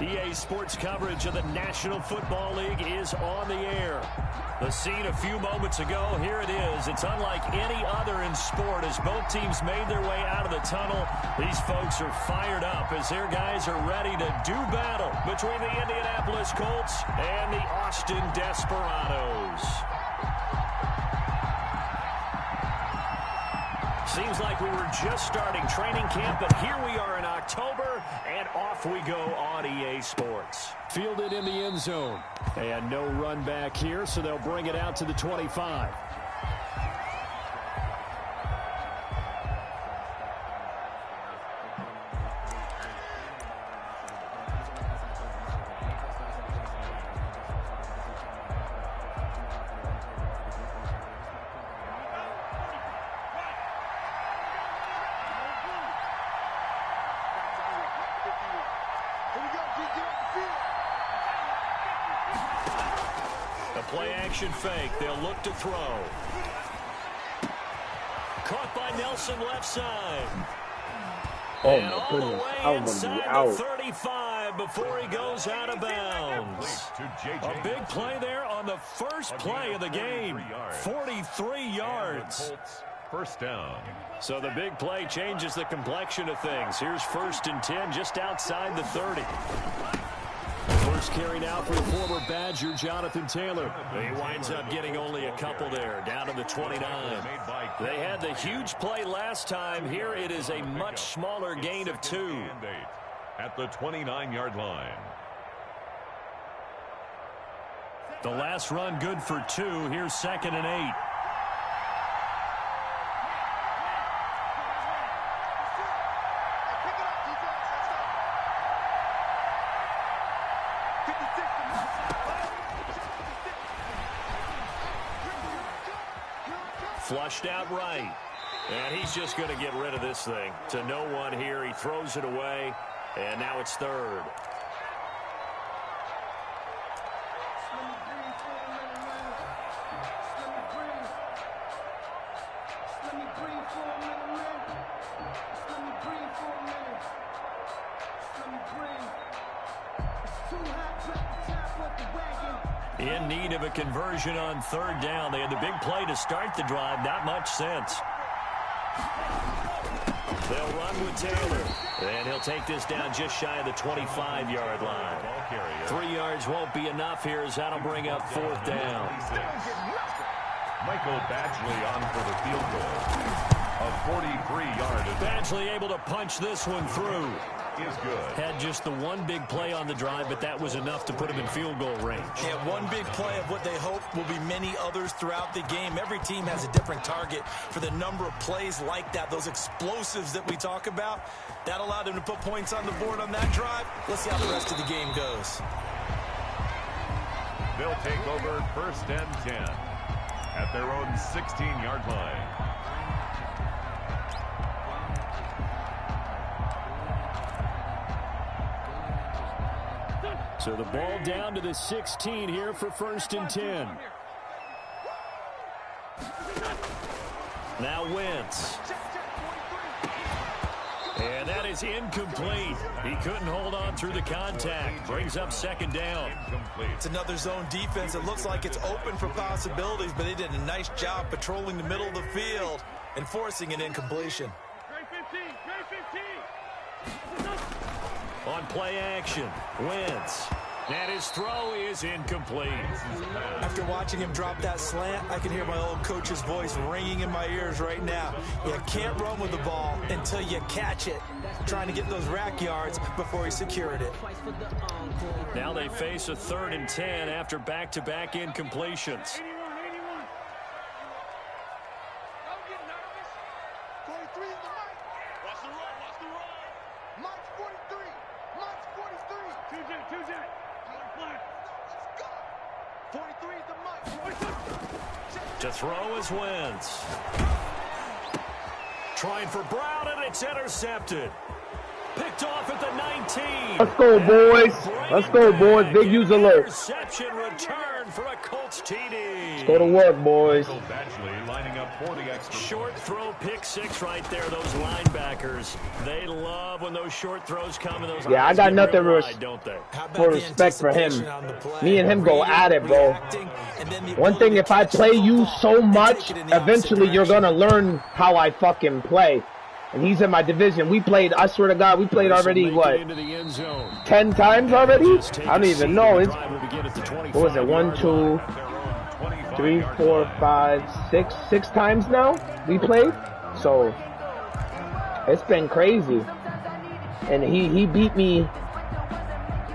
EA Sports coverage of the National Football League is on the air. The scene a few moments ago, here it is. It's unlike any other in sport as both teams made their way out of the tunnel. These folks are fired up as their guys are ready to do battle between the Indianapolis Colts and the Austin Desperados. Seems like we were just starting training camp, but here we are in October, and off we go on EA Sports. Fielded in the end zone. And no run back here, so they'll bring it out to the 25. Play-action fake. They'll look to throw. Caught by Nelson left side. Oh, and my all goodness. the way I was inside the 35 before he goes out of bounds. A big play there on the first play of the game. 43 yards. First down. So the big play changes the complexion of things. Here's 1st and 10 just outside the 30. First carry now for former Badger Jonathan Taylor. He winds up getting only a couple there, down to the 29. They had the huge play last time. Here it is a much smaller gain of 2. At the 29-yard line. The last run good for 2. Here's 2nd and 8. Flushed out right. And he's just going to get rid of this thing. To no one here. He throws it away. And now it's 3rd. In need of a conversion on 3rd down. They had the big play to start the drive. Not much sense. They'll run with Taylor. And he'll take this down just shy of the 25-yard line. 3 yards won't be enough here as that'll bring up 4th down. Michael Badgley on for the field goal. A 43-yard. Badgley able to punch this one through. Is good. Had just the one big play on the drive, but that was enough to put him in field goal range. Yeah, one big play of what they hope will be many others throughout the game. Every team has a different target for the number of plays like that, those explosives that we talk about. That allowed them to put points on the board on that drive. Let's see how the rest of the game goes. They'll take over 1st and 10 at their own 16-yard line. So the ball down to the 16 here for 1st and 10. Now Wentz. And that is incomplete. He couldn't hold on through the contact. Brings up 2nd down. It's another zone defense. It looks like it's open for possibilities, but they did a nice job patrolling the middle of the field and forcing an incompletion. On play action, Wentz. And his throw is incomplete. After watching him drop that slant, I can hear my old coach's voice ringing in my ears right now. You can't run with the ball until you catch it. Trying to get those rack yards before he secured it. Now they face a 3rd and 10 after back-to-back incompletions. To throw is Wentz. Trying for Brown, and it's intercepted. Picked off at the 19. Let's go, boys. Let's go, boys. Big use alert. Interception return for a Colts TD. Let's go to work, boys. Lining up for the extra Short throw, pick six right there. Those linebackers, they love when those short throws come. And those yeah, I got nothing for respect for him. Me and him go at it, bro. One thing, if I play you so much, eventually you're going to learn how I fucking play. And he's in my division. We played, I swear to God, we played already, what, 10 times already? I don't even know. It's, what was it, 1, 2, 3, 4, 5, 6, 6 times now we played. So it's been crazy. And he beat me.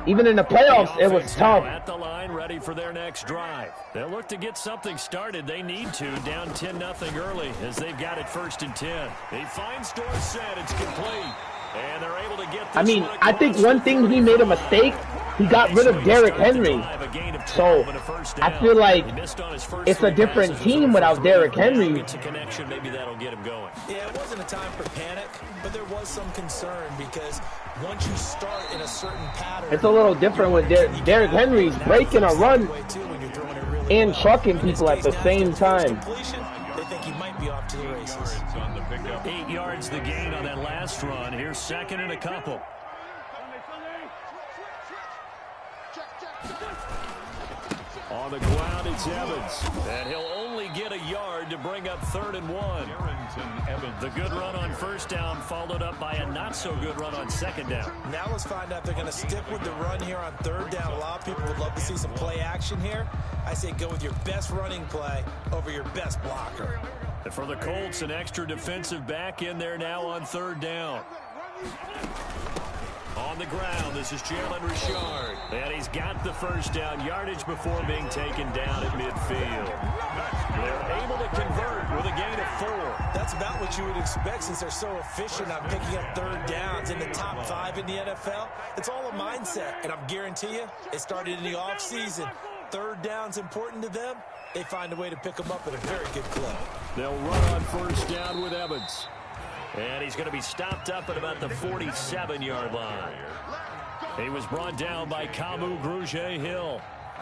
Even in the playoffs, it was tough. At the line, ready for their next drive. They'll look to get something started. They need to, down 10-0 early, as they've got it 1st and 10. He finds Dorsett. It's complete. And they're able to get this. I mean, I think one thing he made a mistake. He got rid of Derrick Henry. So I feel like it's a different team without Derrick Henry. Maybe that'll get him going. Yeah, it wasn't a time for panic, but there was some concern because once you start in a certain pattern, it's a little different with Derrick Henry's breaking a run and trucking people at the same time. They think he might be off to the races. 8 yards the gain on that last run. Here's 2nd and a couple. On the ground, it's Evans. And he'll only get a yard to bring up 3rd and 1. The good run on 1st down followed up by a not-so-good run on 2nd down. Now let's find out if they're going to stick with the run here on 3rd down. A lot of people would love to see some play action here. I say go with your best running play over your best blocker. And for the Colts, an extra defensive back in there now on 3rd down. On the ground, this is Jalen Richard. And he's got the 1st down yardage before being taken down at midfield. They're able to convert with a gain of 4. That's about what you would expect since they're so efficient on picking up 3rd downs in the top 5 in the NFL. It's all a mindset, and I'm guarantee you, it started in the offseason. 3rd down's important to them. They find a way to pick them up at a very good clip. They'll run on 1st down with Evans. And he's going to be stopped up at about the 47-yard line. He was brought down by Kamu Grugier-Hill.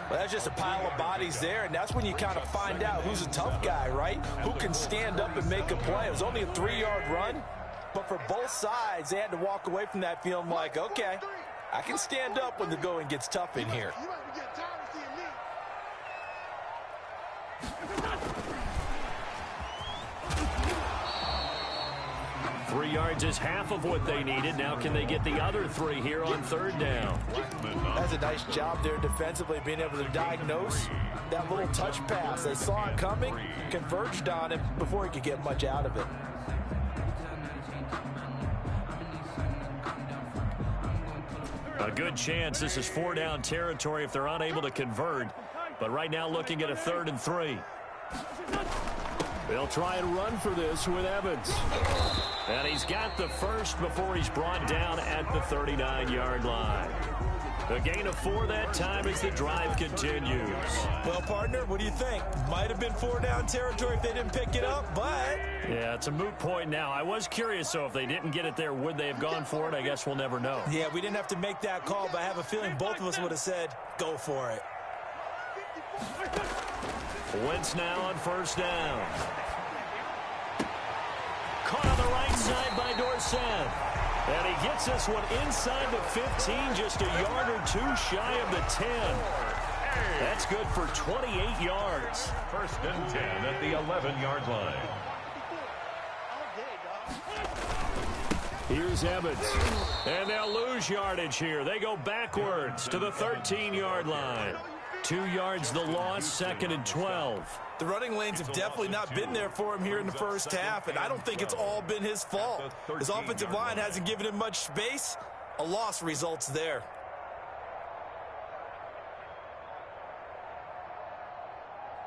Well, that's just a pile of bodies there, and that's when you kind of find out who's a tough guy, right? Who can stand up and make a play. It was only a 3-yard run, but for both sides, they had to walk away from that feeling like, okay, I can stand up when the going gets tough in here. 3 yards is half of what they needed. Now can they get the other 3 here on 3rd down? That's a nice job there defensively, being able to diagnose that little touch pass. They saw it coming, converged on him before he could get much out of it. A good chance this is 4-down territory if they're unable to convert. But right now looking at a 3rd and 3. They'll try and run for this with Evans. And he's got the 1st before he's brought down at the 39-yard line. A gain of 4 that time as the drive continues. Well, partner, what do you think? Might have been 4-down territory if they didn't pick it up, but... Yeah, it's a moot point now. I was curious, so if they didn't get it there, would they have gone for it? I guess we'll never know. Yeah, we didn't have to make that call, but I have a feeling both of us would have said, go for it. Wentz now on 1st down. Caught on the right side by Dorsett. And he gets this one inside the 15, just a yard or 2 shy of the 10. That's good for 28 yards. 1st and 10 at the 11-yard line. Here's Evans. And they'll lose yardage here. They go backwards to the 13-yard line. 2 yards the loss, 2nd and 12. The running lanes have definitely not been there for him here in the 1st half, and I don't think it's all been his fault. His offensive line hasn't given him much space. A loss results there.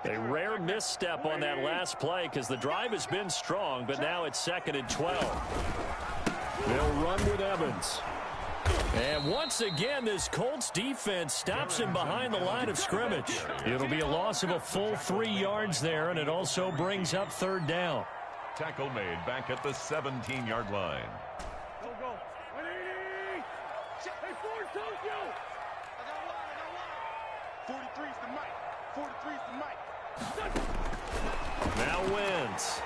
A rare misstep on that last play because the drive has been strong, but now it's 2nd and 12. They'll run with Evans. And once again, this Colts defense stops him behind the line of scrimmage. It'll be a loss of a full 3 yards there, and it also brings up 3rd down. Tackle made back at the 17-yard line. Now wins.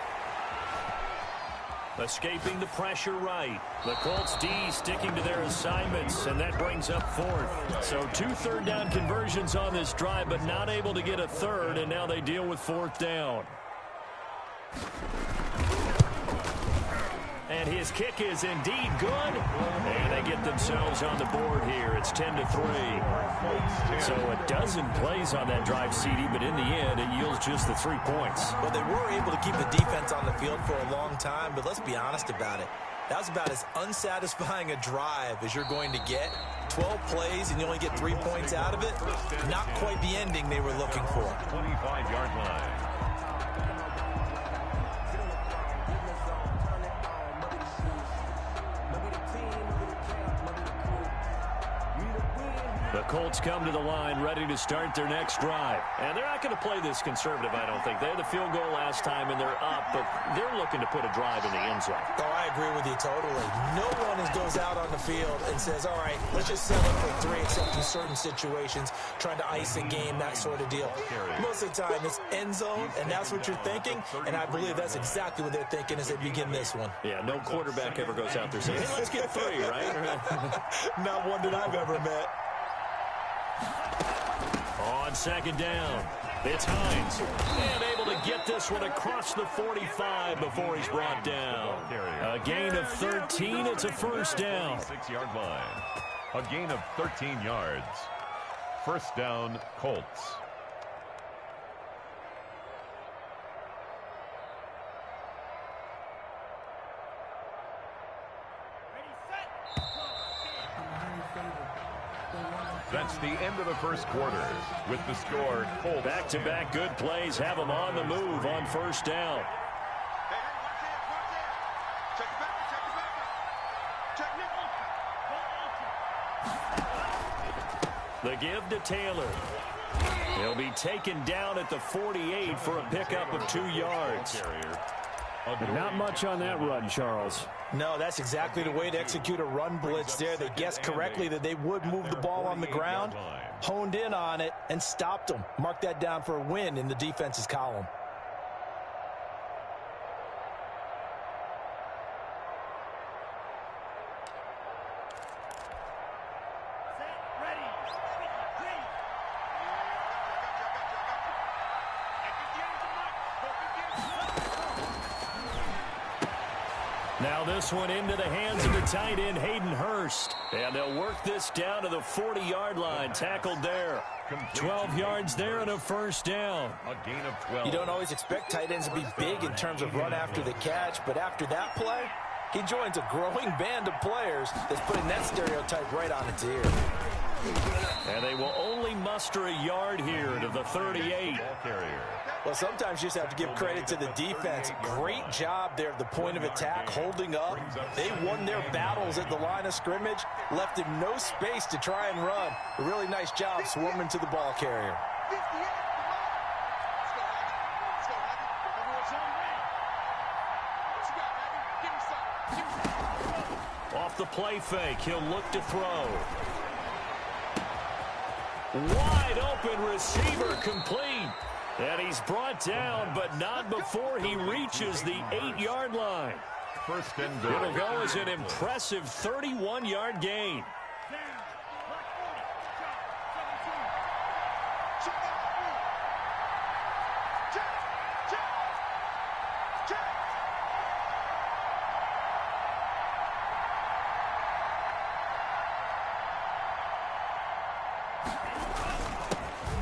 Escaping the pressure right. The Colts D sticking to their assignments, and that brings up fourth. So 2 third-down conversions on this drive, but not able to get a third, and now they deal with fourth down. And his kick is indeed good. And they get themselves on the board here. It's 10-3. So a dozen plays on that drive, CD, but in the end, it yields just the 3 points. Well, they were able to keep the defense on the field for a long time, but let's be honest about it. That was about as unsatisfying a drive as you're going to get. 12 plays, and you only get 3 points out of it. Not quite the ending they were looking for. 25-yard line. The Colts come to the line ready to start their next drive. And they're not going to play this conservative, I don't think. They had the field goal last time, and they're up, but they're looking to put a drive in the end zone. Oh, I agree with you totally. No one goes out on the field and says, all right, let's just settle for 3, except in certain situations, trying to ice a game, that sort of deal. Most of the time, it's end zone, and that's what you're thinking, and I believe that's exactly what they're thinking as they begin this one. Yeah, no quarterback ever goes out there saying, hey, let's get 3, right? Not one that I've ever met. On second down, it's Hines. And able to get this one across the 45 before he's brought down. A gain of 13. It's a first down. 6-yard line. A gain of 13 yards. First down, Colts. That's the end of the first quarter. With the score, Colts. Back-to-back good plays have them on the move on first down. The give to Taylor. He'll be taken down at the 48 for a pickup of 2 yards. Not much on that run, Charles. No, that's exactly the way to execute a run blitz there. They guessed correctly that they would move the ball on the ground, honed in on it, and stopped them. Mark that down for a win in the defense's column. Now this one into the hands of the tight end, Hayden Hurst. And they'll work this down to the 40-yard line. Tackled there. 12 yards there and a first down. A gain of 12. You don't always expect tight ends to be big in terms of run after the catch, but after that play, he joins a growing band of players that's putting that stereotype right on its ear. And they will only muster a yard here to the 38. Well, sometimes you just have to give credit to the defense. Great job there at the point of attack, holding up. They won their battles at the line of scrimmage, left him no space to try and run. A really nice job swarming to the ball carrier. Off the play fake, he'll look to throw. Wide open receiver complete. And he's brought down, but not before he reaches the 8-yard line. First and goal. It'll go as an impressive 31-yard gain.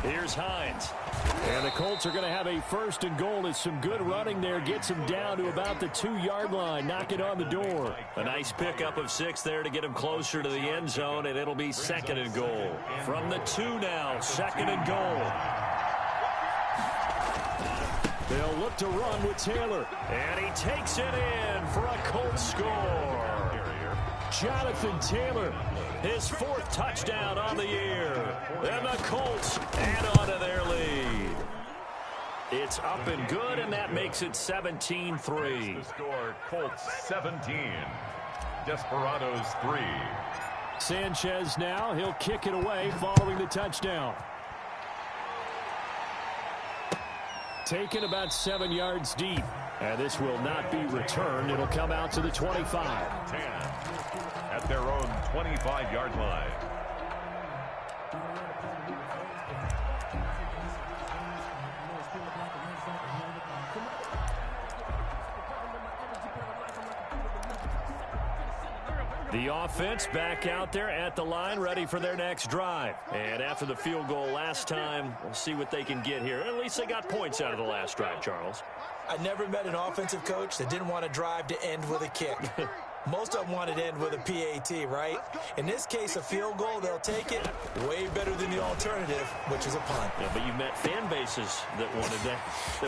Here's Hines. And the Colts are going to have a first and goal as some good running there gets him down to about the 2-yard line. Knock it on the door. A nice pickup of 6 there to get him closer to the end zone, and it'll be second and goal. From the 2 now, second and goal. They'll look to run with Taylor. And he takes it in for a Colts score. Jonathan Taylor, his 4th touchdown on the year. And the Colts add on to their lead. It's up and good, and that makes it 17-3. The score, Colts 17, Desperados 3. Sanchez now. He'll kick it away following the touchdown. Taken about 7 yards deep. And this will not be returned. It'll come out to the 25. 10 at their own 25-yard line. The offense back out there at the line, ready for their next drive. And after the field goal last time, we'll see what they can get here. At least they got points out of the last drive, Charles. I never met an offensive coach that didn't want to drive to end with a kick. Most of them wanted to end with a PAT, right? In this case, a field goal, they'll take it. Way better than the alternative, which is a punt. Yeah, but you met fan bases that wanted that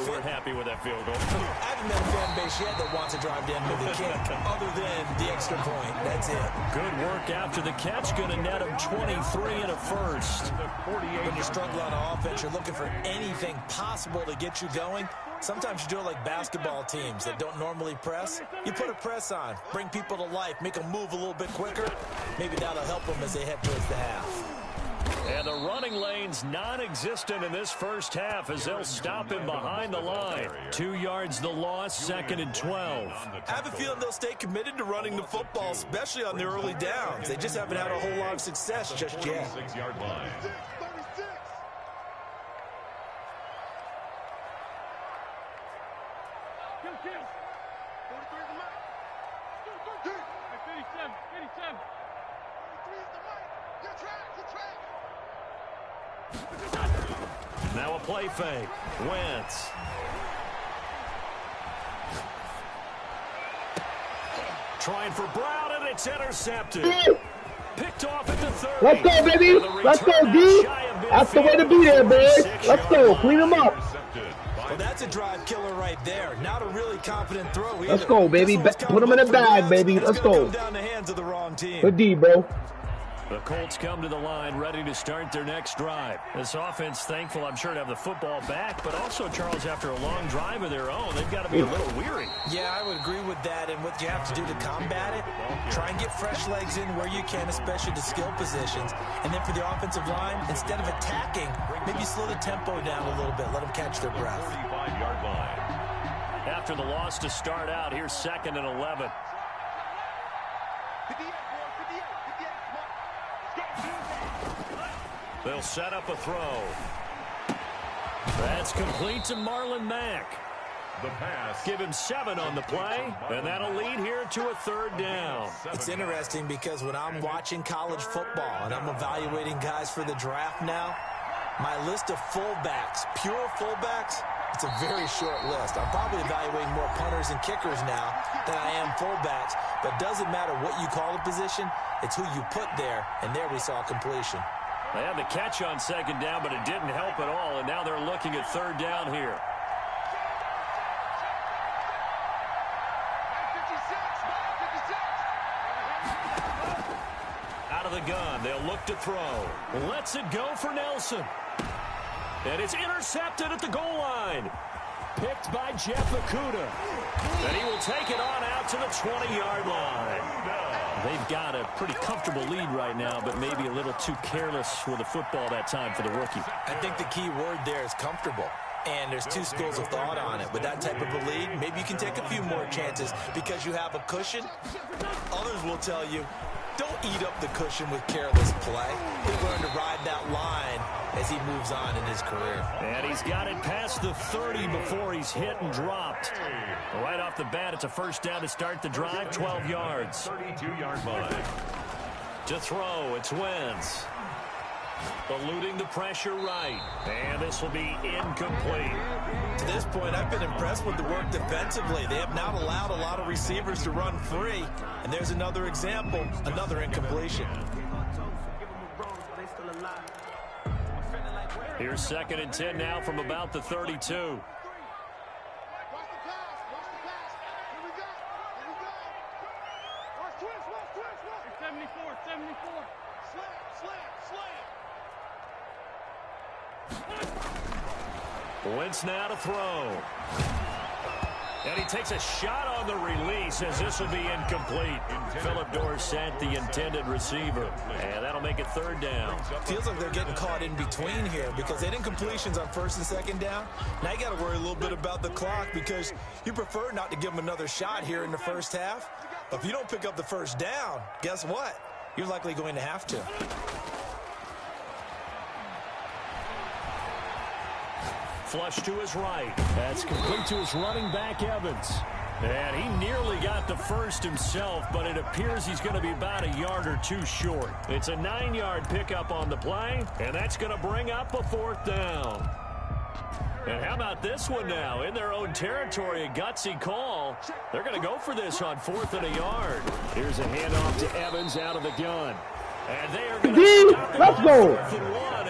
weren't happy with that field goal. I haven't met a fan base yet that wants to drive to end with a kick, other than the extra point. That's it. Good work after the catch. Going to net him 23 and a first. When you're struggling on offense, you're looking for anything possible to get you going. Sometimes you do it like basketball teams that don't normally press. You put a press on, bring people to life, make them move a little bit quicker. Maybe that'll help them as they head towards the half. And the running lane's non-existent in this first half as they'll stop him behind the line. 2 yards the loss, 2nd and 12. I have a feeling they'll stay committed to running the football, especially on the early downs. They just haven't had a whole lot of success just yet. 6-yard line. Now a play fake. Wentz. Trying for Brown, and it's intercepted. Picked off at the 30. Let's go, baby. Let's go, D. That's the way to be there, boys. Let's go. Clean them up. Well, that's a drive killer right there. Not a really confident throw either. Let's go, baby. Put them in the bag, baby. Let's go. Down the hands of the wrong team. Good D, bro. The Colts come to the line ready to start their next drive. This offense thankful, I'm sure, to have the football back, but also, Charles, after a long drive of their own, they've got to be a little weary. Yeah, I would agree with that, and what you have to do to combat it, try and get fresh legs in where you can, especially to skill positions. And then for the offensive line, instead of attacking, maybe slow the tempo down a little bit, let them catch their breath. 35-yard line. After the loss to start out, here's 2nd and 11. They'll set up a throw. That's complete to Marlon Mack. The pass. Give him 7 on the play, and that'll lead here to a 3rd down. It's interesting because when I'm watching college football and I'm evaluating guys for the draft now, my list of fullbacks, pure fullbacks, it's a very short list. I'm probably evaluating more punters and kickers now than I am fullbacks, but it doesn't matter what you call the position, it's who you put there, and there we saw completion. They had the catch on 2nd down, but it didn't help at all, and now they're looking at 3rd down here. Out of the gun, they'll look to throw. Lets it go for Nelson. And it's intercepted at the goal line. Picked by Jeff Okudah. And he will take it on out to the 20-yard line. They've got a pretty comfortable lead right now, but maybe a little too careless with the football that time for the rookie. I think the key word there is comfortable. And there's two schools of thought on it. With that type of a lead, maybe you can take a few more chances because you have a cushion. Others will tell you, don't eat up the cushion with careless play. He'll learn to ride that line as he moves on in his career. And he's got it past the 30 before he's hit and dropped. Right off the bat, it's a 1st down to start the drive, 12 yards. 32-yard line. To throw, it's Wentz. Eluding the pressure right. And this will be incomplete. To this point, I've been impressed with the work defensively. They have not allowed a lot of receivers to run free. And there's another example, another incompletion. Here's 2nd and 10 now from about the 32. Wentz now to throw. And he takes a shot on the release as this will be incomplete. Philip Dorsett, the intended receiver. And that'll make it 3rd down. Feels like they're getting caught in between here because they didn't incompletions on 1st and 2nd down. Now you got to worry a little bit about the clock because you prefer not to give them another shot here in the 1st half. But if you don't pick up the 1st down, guess what? You're likely going to have to. Flush to his right. That's complete to his running back, Evans. And he nearly got the 1st himself, but it appears he's going to be about a yard or 2 short. It's a 9-yard pickup on the play, and that's going to bring up a 4th down. And how about this one now? In their own territory, a gutsy call. They're going to go for this on 4th and a yard. Here's a handoff to Evans out of the gun. And they are going to let's go.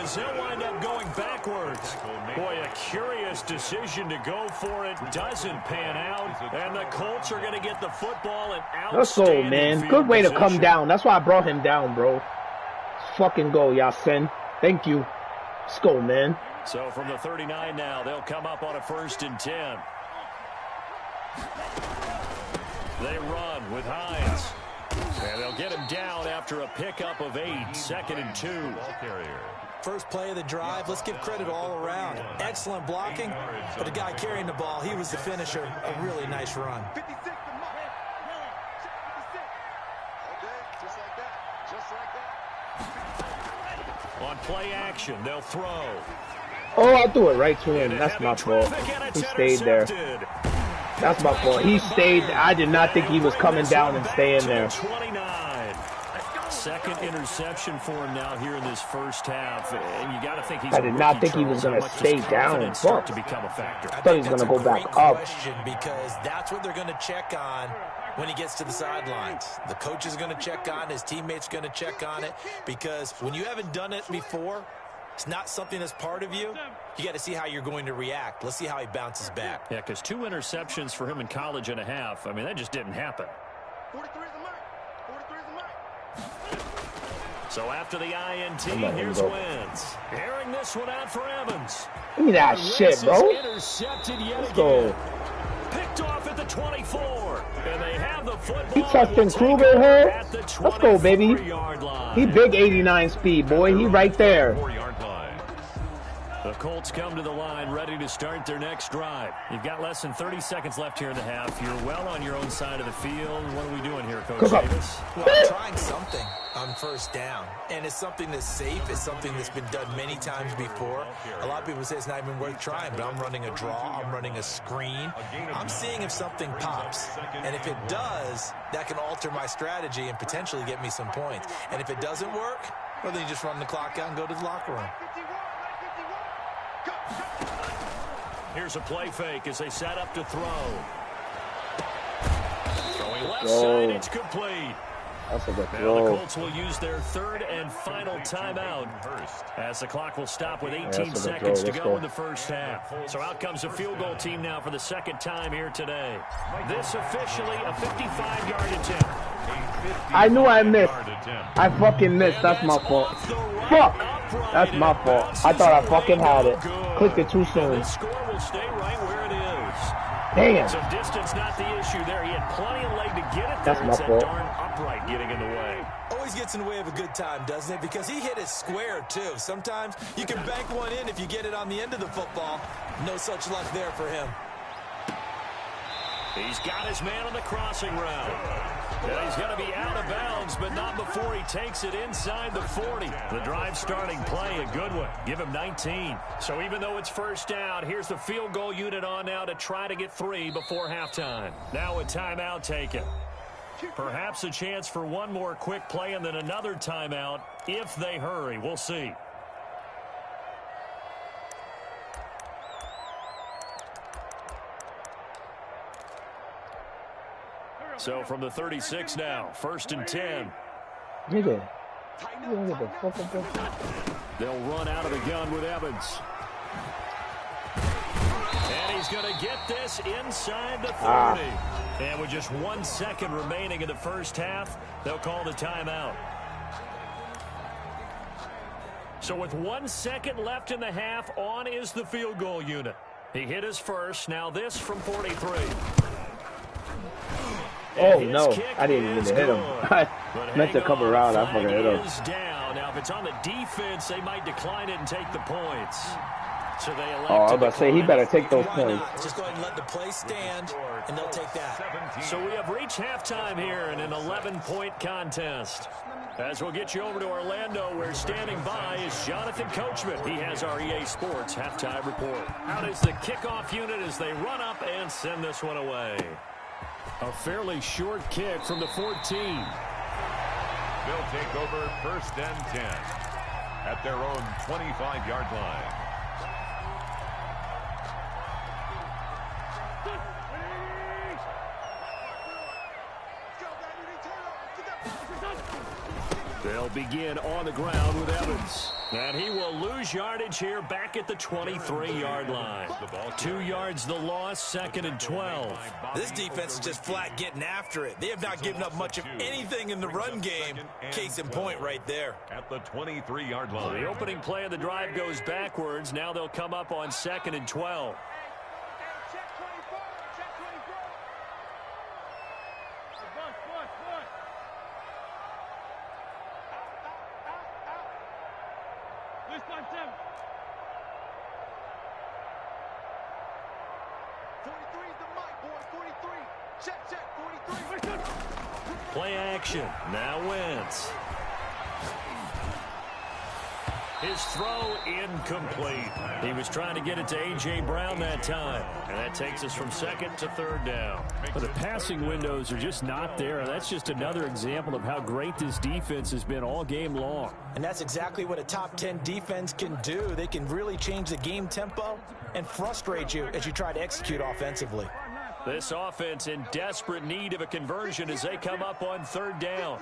As they'll wind up going backwards. Boy, a curious decision to go for it. Doesn't pan out. And the Colts are going to get the football and outstanding. Let's go, man. Good way to come down. That's why I brought him down, bro. Let's fucking go, Yasin. Thank you. Let's go, man. So from the 39 now, they'll come up on a 1st and 10. They run with Hines. And they'll get him down after a pickup of 8, 2nd and 2. First play of the drive, let's give credit all around. Excellent blocking, but the guy carrying the ball, he was the finisher. A really nice run. On play action, they'll throw. Oh, I threw it right to him. That's my fault. He stayed there. That's my fault. He stayed. I did not think he was coming down and staying there. 29. 2nd interception for him now here in this 1st half. And you got to think he's I did not think he was going to stay down. Start to become a factor. I thought he was going to go back up. Because that's what they're going to check on when he gets to the sidelines. The coach is going to check on, his teammates going to check on it. Because when you haven't done it before, it's not something that's part of you. You got to see how you're going to react. Let's see how he bounces back. Yeah, because 2 interceptions for him in college and a half. I mean, that just didn't happen. 43 is the mark. 43 is the mark. So after the INT, here's Wentz. Airing this one out for Evans. Give me that shit, bro. Intercepted yet Let's go. Picked off at the 24. And they have the football. He touching Kruger here. Let's go, baby. He big 89 speed, boy. He right there. The Colts come to the line ready to start their next drive. You've got less than 30 seconds left here in the half. You're well on your own side of the field. What are we doing here, Coach Davis? Well, I'm trying something on 1st down. And it's something that's safe. It's something that's been done many times before. A lot of people say it's not even worth trying, but I'm running a draw. I'm running a screen. I'm seeing if something pops. And if it does, that can alter my strategy and potentially get me some points. And if it doesn't work, well, then you just run the clock out and go to the locker room. Here's a play fake as they set up to throw. Throwing left side, it's complete. That's a good now throw. the Colts will use their 3rd and final timeout as the clock will stop with 18 seconds to go in the 1st half. So out comes a field goal team now for the 2nd time here today. This officially a 55-yard attempt. I knew I missed. I fucking missed. That's my fault. Fuck. That's my fault. I thought I fucking had it. Clicked it too soon. The score will stay right where it is. Damn. So distance not the issue there. He had plenty of leg to get it there. That's my it's that fault. darn upright getting in the way. Always gets in the way of a good time, doesn't it? Because he hit it square, too. Sometimes you can bank one in if you get it on the end of the football. No such luck there for him. He's got his man on the crossing route. And he's going to be out of bounds, but not before he takes it inside the 40. The drive starting play, a good one. Give him 19. So even though it's 1st down, here's the field goal unit on now to try to get 3 before halftime. Now a timeout taken. Perhaps a chance for one more quick play and then another timeout if they hurry. We'll see. So from the 36 now, 1st and 10. Nigga. They'll run out of the gun with Evans. And he's going to get this inside the 30. And with just 1 second remaining in the 1st half, they'll call the timeout. So with 1 second left in the half, on is the field goal unit. He hit his first. Now this from 43. Oh, no. I didn't mean to hit him. I meant to come around. I fucking hit him. Now, if it's on the defense, they might decline it and take the points. So they elect I was about to say, he better take those points. Just go ahead and let the play stand, and they'll take that. So we have reached halftime here in an 11-point contest. As we'll get you over to Orlando, where standing by is Jonathan Coachman. He has our EA Sports halftime report. Out is the kickoff unit as they run up and send this one away. A fairly short kick from the 14. They'll take over 1st and 10 at their own 25-yard line. They'll begin on the ground with Evans. And he will lose yardage here back at the 23-yard line. 2 yards the loss, 2nd and 12. This defense is just flat getting after it. They have not given up much of anything in the run game. Case in point right there. At the 23-yard line. The opening play of the drive goes backwards. Now they'll come up on 2nd and 12. Play action. Now Wentz. His throw incomplete. He was trying to get it to A.J. Brown that time. And that takes us from 2nd to 3rd down. But the passing windows are just not there. That's just another example of how great this defense has been all game long. And that's exactly what a top 10 defense can do. They can really change the game tempo and frustrate you as you try to execute offensively. This offense in desperate need of a conversion as they come up on 3rd down.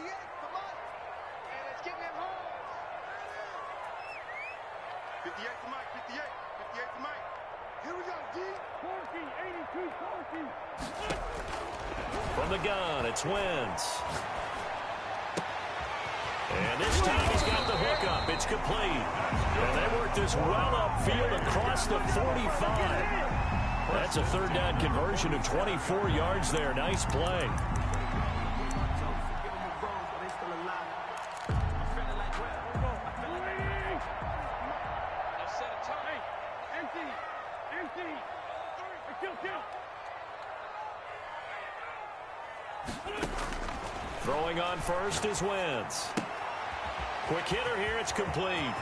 From the gun, it's Wentz. And this time he's got the hook up. It's complete. And they worked this well upfield across the 45. That's a 3rd down conversion of 24 yards there. Nice play. Throwing on first is Wentz. Quick hitter here. It's complete.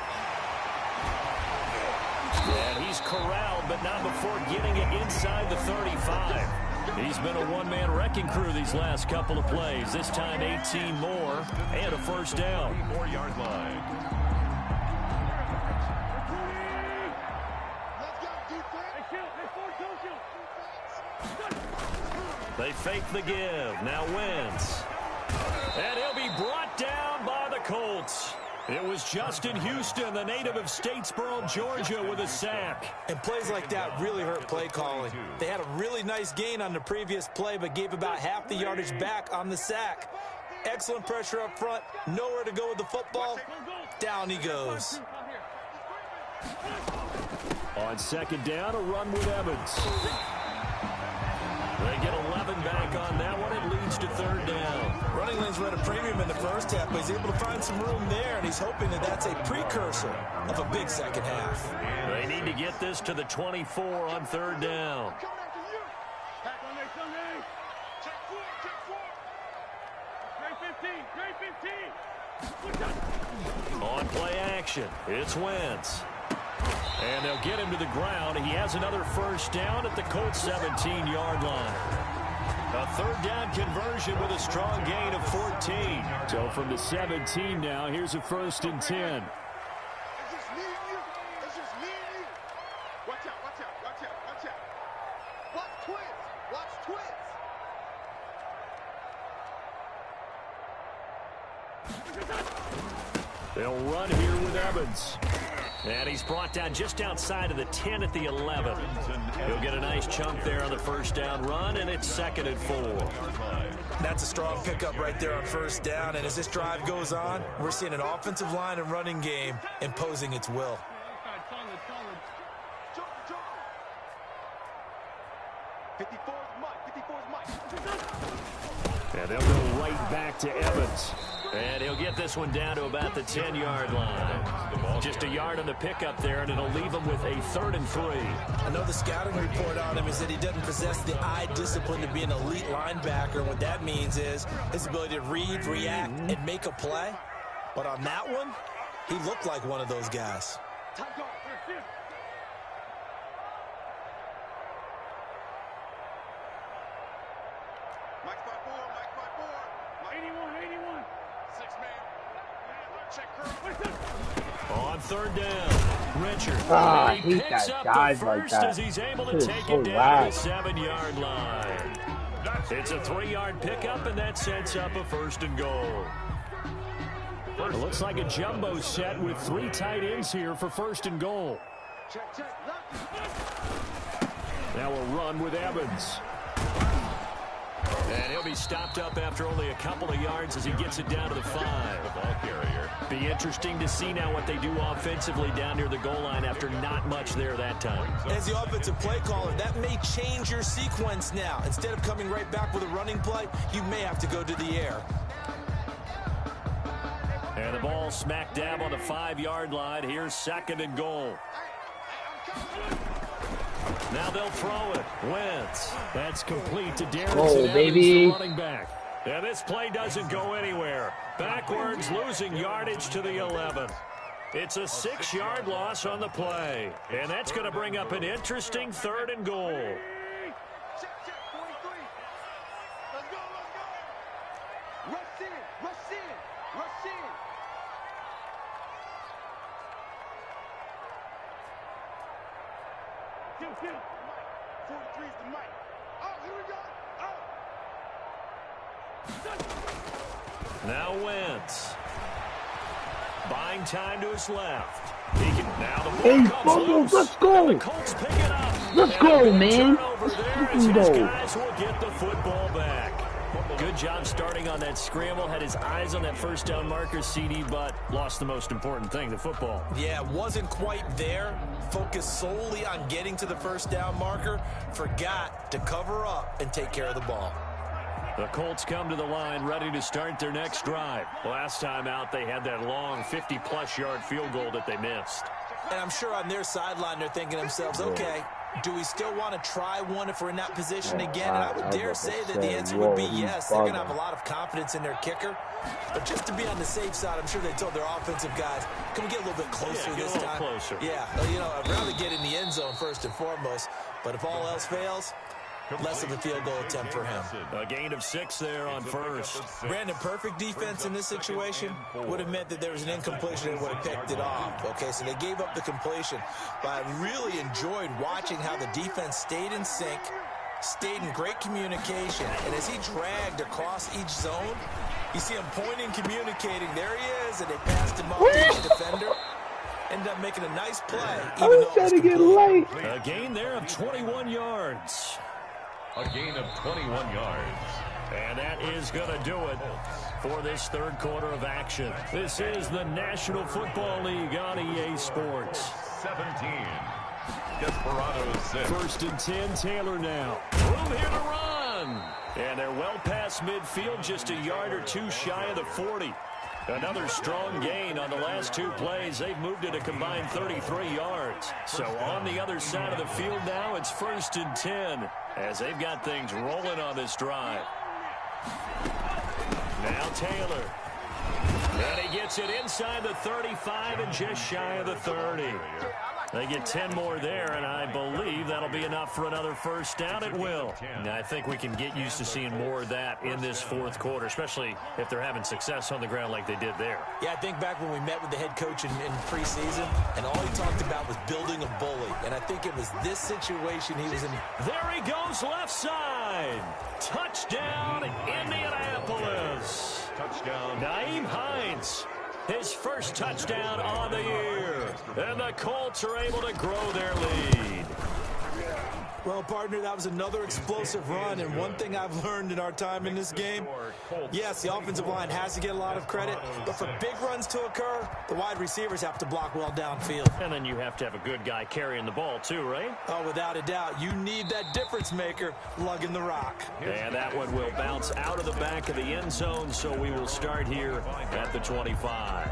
And he's corralled, but not before getting it inside the 35. He's been a one-man wrecking crew these last couple of plays. This time 18 more and a 1st down. 4-yard line. They fake the give. Now Wentz. And he'll be brought down by the Colts. It was Justin Houston, the native of Statesboro, Georgia, with a sack. And plays like that really hurt play calling. They had a really nice gain on the previous play, but gave about half the yardage back on the sack. Excellent pressure up front. Nowhere to go with the football. Down he goes. On 2nd down, a run with Evans. They get 11 back on that one. It leads to 3rd down. Running lanes were at a premium in the first half, but he's able to find some room there, and he's hoping that that's a precursor of a big second half. They need to get this to the 24 on 3rd down. On play action, it's Wentz. And they'll get him to the ground. He has another 1st down at the Colts 17-yard line. A 3rd down conversion with a strong gain of 14. So from the 17 now, here's a 1st and 10. They'll run here with Evans. And he's brought down just outside of the 10 at the 11. He'll get a nice chunk there on the 1st down run, and it's 2nd and 4. That's a strong pickup right there on 1st down, and as this drive goes on, we're seeing an offensive line and running game imposing its will. And they'll go right back to Evans. And he'll get this one down to about the 10-yard line. Just a yard on the pickup there, and it'll leave him with a 3rd and 3. I know the scouting report on him is that he doesn't possess the eye discipline to be an elite linebacker. What that means is his ability to read, react, and make a play. But on that one, he looked like one of those guys. On 3rd down, Richard. I He hate picks that up dive the like first that. as he's able to It is take so it down whack. to the 7-yard line. It's a 3-yard pickup, and that sets up a 1st and goal. It looks like a jumbo set with 3 tight ends here for 1st and goal. Now a run with Evans. And he'll be stopped up after only a couple of yards as he gets it down to the 5. The ball carrier. Be interesting to see now what they do offensively down near the goal line after not much there that time. As the offensive play caller, that may change your sequence now. Instead of coming right back with a running play, you may have to go to the air. And the ball smack dab on the 5-yard line. Here's 2nd and goal. Now they'll throw it. Wentz. That's complete to Darren Evans, baby. the running back. And this play doesn't go anywhere. Backwards, losing yardage to the 11. It's a 6-yard loss on the play. And that's going to bring up an interesting 3rd and goal. Now Wentz. Buying time to his left. He can now the ball Hey, comes Bubbles, loose. let's go. And the Colts pick it up. Let's And go, a big man. turnover there Let's as his go. guys will get the football back. Good job starting on that scramble. Had his eyes on that 1st down marker, CD, but lost the most important thing, the football. Yeah, wasn't quite there. Focused solely on getting to the 1st down marker. Forgot to cover up and take care of the ball. The Colts come to the line ready to start their next drive. Last time out, they had that long 50-plus yard field goal that they missed. And I'm sure on their sideline they're thinking to themselves, okay, do we still want to try one if we're in that position again? And I would dare say that the answer would be yes. They're going to have a lot of confidence in their kicker. But just to be on the safe side, I'm sure they told their offensive guys, can we get a little bit closer this time? Closer. Yeah, you know, I'd rather get in the end zone first and foremost. But if all else fails, less of a field goal attempt for him. A gain of 6 there on 1st. Brandon, perfect defense in this situation would have meant that there was an incompletion and would have picked it off. Okay, so they gave up the completion. But I really enjoyed watching how the defense stayed in sync, stayed in great communication. And as he dragged across each zone, you see him pointing, communicating. There he is, and they passed him off to each defender. Ended up making a nice play, I even was though it trying was to get complete. light. A gain there of 21 yards. A gain of 21 yards. And that is going to do it for this 3rd quarter of action. This is the National Football League on EA Sports. 17. Desperados 6. 1st and 10, Taylor now. Room here to run. And they're well past midfield, just a yard or 2 shy of the 40. Another strong gain on the last 2 plays. They've moved it a combined 33 yards. So on the other side of the field now, it's 1st and 10 as they've got things rolling on this drive. Now Taylor. And he gets it inside the 35 and just shy of the 30. They get 10 more there, and I believe that'll be enough for another 1st down. It will. And I think we can get used to seeing more of that in this 4th quarter, especially if they're having success on the ground like they did there. Yeah, I think back when we met with the head coach in preseason, and all he talked about was building a bully. And I think it was this situation he was in. There he goes, left side. Touchdown, Indianapolis. Touchdown. Nyheim Hines, his 1st touchdown on the year. And the Colts are able to grow their lead. Well, partner, that was another explosive run, and one thing I've learned in our time in this game, yes, the offensive line has to get a lot of credit, but for big runs to occur, the wide receivers have to block well downfield. And then you have to have a good guy carrying the ball too, right? Oh, without a doubt. You need that difference maker lugging the rock. And that one will bounce out of the back of the end zone, so we will start here at the 25.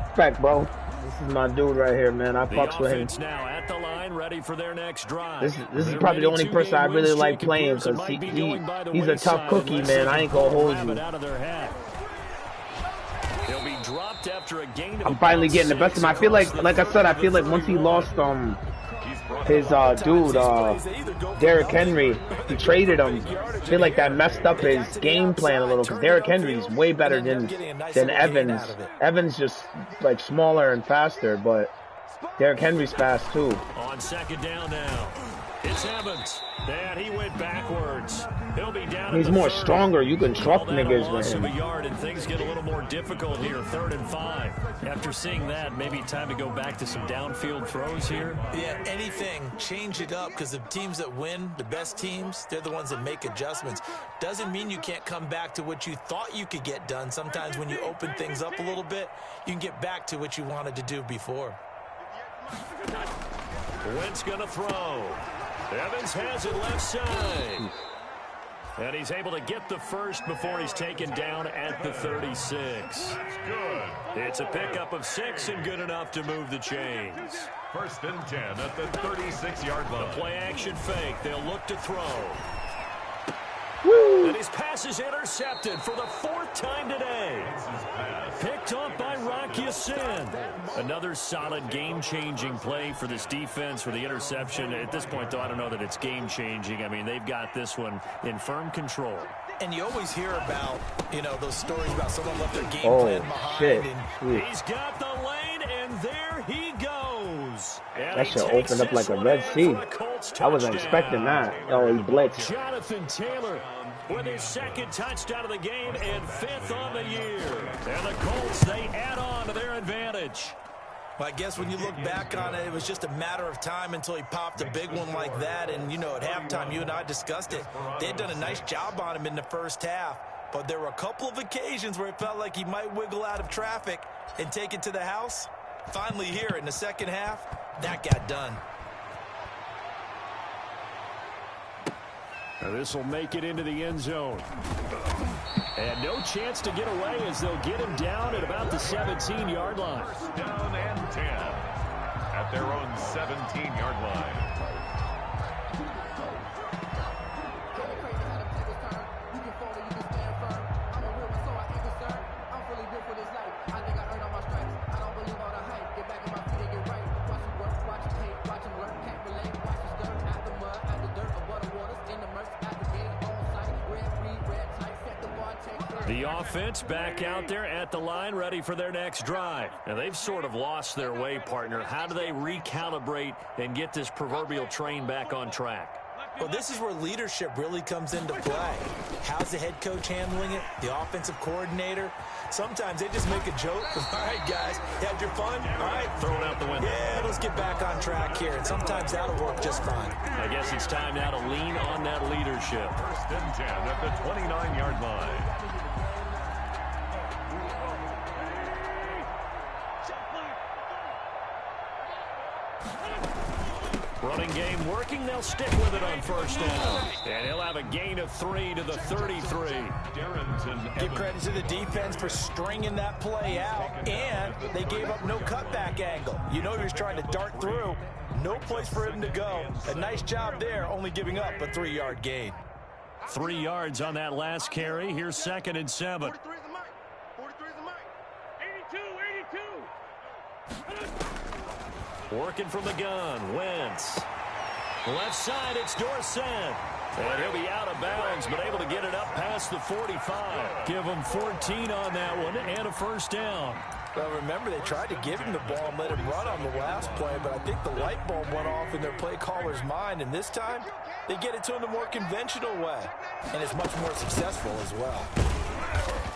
Respect, bro. This is my dude right here, man. I fucks with him. Now at the line, ready for their next drive. This is probably the only person I really like playing because he's a tough cookie, man. I ain't gonna hold you. He'll be dropped after a gain of I'm finally getting the best of him. I feel like I said, I feel like once he lost his dude, Derrick Henry, he traded him. I feel like that messed up his game plan a little because Derrick Henry's way better than Evans. Evans just like smaller and faster, but Derrick Henry's fast too. On second down now, it's Evans. And he went backwards. He'll be down. He's more stronger. You can truck niggas with him. A yard and things get a little more difficult here. 3rd and 5. After seeing that, maybe time to go back to some downfield throws here. Yeah, anything. Change it up because the teams that win, the best teams, they're the ones that make adjustments. Doesn't mean you can't come back to what you thought you could get done. Sometimes when you open things up a little bit, you can get back to what you wanted to do before. Wentz gonna throw. Evans has it left side. And he's able to get the first before he's taken down at the 36. It's a pickup of 6 and good enough to move the chains. 1st and 10 at the 36-yard line. The play action fake. They'll look to throw. Woo. And his pass is intercepted for the 4th time today. Picked off by Rocky Sin. Another solid game-changing play for this defense for the interception. At this point, though, I don't know that it's game-changing. I mean, they've got this one in firm control. And you always hear about, you know, those stories about someone left their game plan behind. Shit. And he's got the lane, and there he goes. And that shit opened up like a Red Sea. I wasn't expecting that. Oh, he blitzed. Jonathan Taylor with his 2nd touchdown of the game and 5th on the year. And the Colts, they add on to their advantage. Well, I guess when you look back on it, it was just a matter of time until he popped a big one like that. And, you know, at halftime, you and I discussed it. They had done a nice job on him in the first half. But there were a couple of occasions where it felt like he might wiggle out of traffic and take it to the house. Finally here in the second half, that got done. Now this will make it into the end zone. And no chance to get away as they'll get him down at about the 17-yard line. Down and 10 at their own 17-yard line. The offense back out there at the line, ready for their next drive. Now, they've sort of lost their way, partner. How do they recalibrate and get this proverbial train back on track? Well, this is where leadership really comes into play. How's the head coach handling it? The offensive coordinator? Sometimes they just make a joke. All right, guys, you had your fun? All right, throw it out the window. Yeah, let's get back on track here. And sometimes that'll work just fine. I guess it's time now to lean on that leadership. 1st and 10 at the 29-yard line. Running game working. They'll stick with it on 1st down. And he'll have a gain of 3 to the 33. Give credit to the defense for stringing that play out. And they gave up no cutback angle. You know he was trying to dart through. No place for him to go. A nice job there, only giving up a 3-yard gain. 3 yards on that last carry. Here's 2nd and 7. 43 is the mic. 43 is the mic. 82, 82. Working from the gun, Wentz. Left side, it's Dorsett. And he'll be out of bounds, but able to get it up past the 45. Give him 14 on that one and a 1st down. Well, remember, they tried to give him the ball and let him run on the last play, but I think the light bulb went off in their play caller's mind, and this time they get it to him the more conventional way, and it's much more successful as well.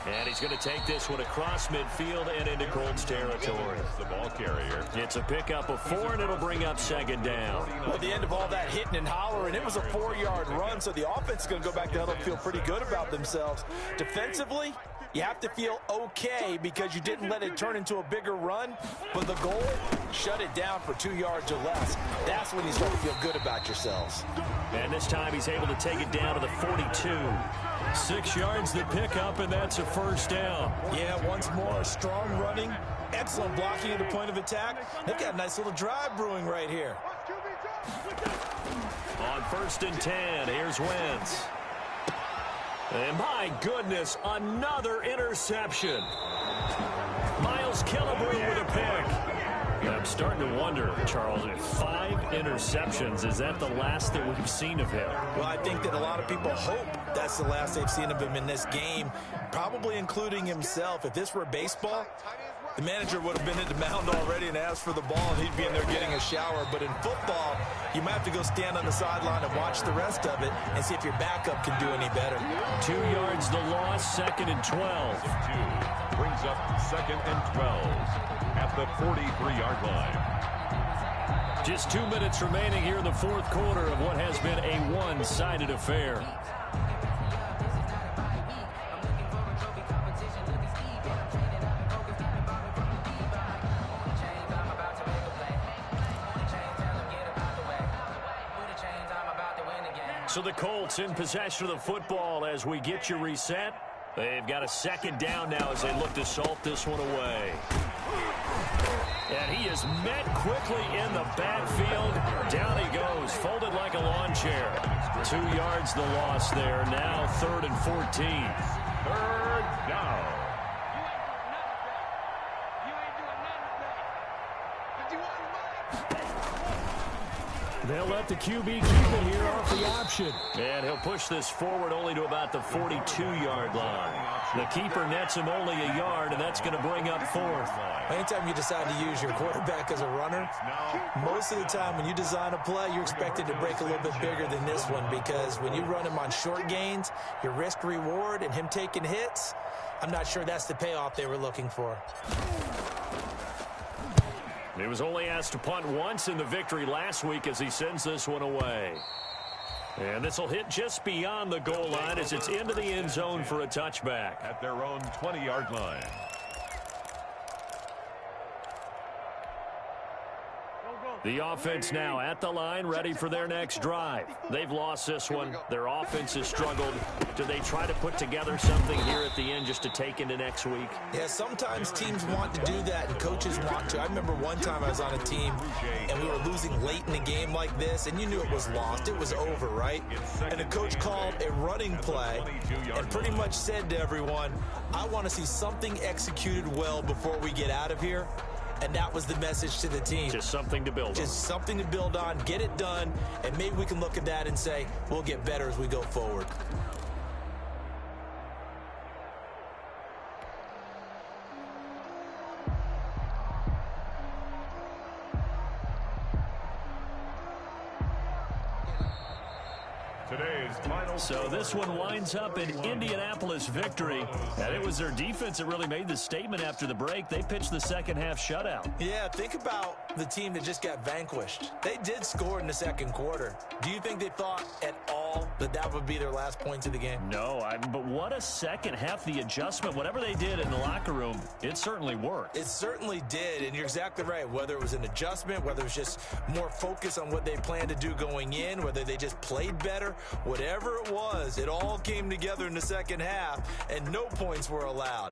And he's going to take this one across midfield and into Colts territory. The ball carrier. It's a pickup of 4, and it'll bring up second down. Well, at the end of all that hitting and hollering, it was a 4-yard run, so the offense is going to go back to huddle and feel pretty good about themselves. Defensively, you have to feel okay because you didn't let it turn into a bigger run, but the goal, shut it down for 2 yards or less. That's when you start to feel good about yourselves. And this time he's able to take it down to the 42. 6 yards the pickup, and that's a first down. Yeah, once more, strong running, excellent blocking at the point of attack. They've got a nice little drive brewing right here. On 1st and 10, here's Wentz. And my goodness, another interception. Miles Killebrew with a pick. I'm starting to wonder, Charles, if 5 interceptions, is that the last that we've seen of him? Well, I think that a lot of people hope that's the last they've seen of him in this game, probably including himself. If this were baseball, the manager would have been at the mound already and asked for the ball, and he'd be in there getting a shower. But in football, you might have to go stand on the sideline and watch the rest of it and see if your backup can do any better. 2 yards the loss, 2nd and 12. 2 brings up 2nd and 12 at the 43-yard line. Just 2 minutes remaining here in the 4th quarter of what has been a one-sided affair. So the Colts in possession of the football as we get you reset. They've got a 2nd down now as they look to salt this one away. And he is met quickly in the backfield. Down he goes, folded like a lawn chair. 2 yards the loss there. Now 3rd and 14. 3rd down. They'll let the QB keep it here off the option. And he'll push this forward only to about the 42-yard line. The keeper nets him only a yard, and that's going to bring up 4th. Anytime you decide to use your quarterback as a runner, most of the time when you design a play, you're expected to break a little bit bigger than this one, because when you run him on short gains, your risk-reward and him taking hits, I'm not sure that's the payoff they were looking for. He was only asked to punt once in the victory last week as he sends this one away. And this will hit just beyond the goal line as it's into the end zone for a touchback. At their own 20-yard line. The offense now at the line, ready for their next drive. They've lost this one. Their offense has struggled. Do they try to put together something here at the end just to take into next week? Yeah, sometimes teams want to do that and coaches want to. I remember one time I was on a team and we were losing late in a game like this, and you knew it was lost. It was over, right? And the coach called a running play and pretty much said to everyone, I want to see something executed well before we get out of here. And that was the message to the team. Just something to build on. Just something to build on, get it done, and maybe we can look at that and say, we'll get better as we go forward. Today's final. So this one winds up in Indianapolis victory. And it was their defense that really made the statement after the break. They pitched the second half shutout. Yeah, think about the team that just got vanquished. They did score in the 2nd quarter. Do you think they thought at all that that would be their last points of the game? No, but what a second half. The adjustment, whatever they did in the locker room, it certainly worked. It certainly did, and you're exactly right. Whether it was an adjustment, whether it was just more focus on what they planned to do going in, whether they just played better, whatever it was, it all came together in the second half, and no points were allowed.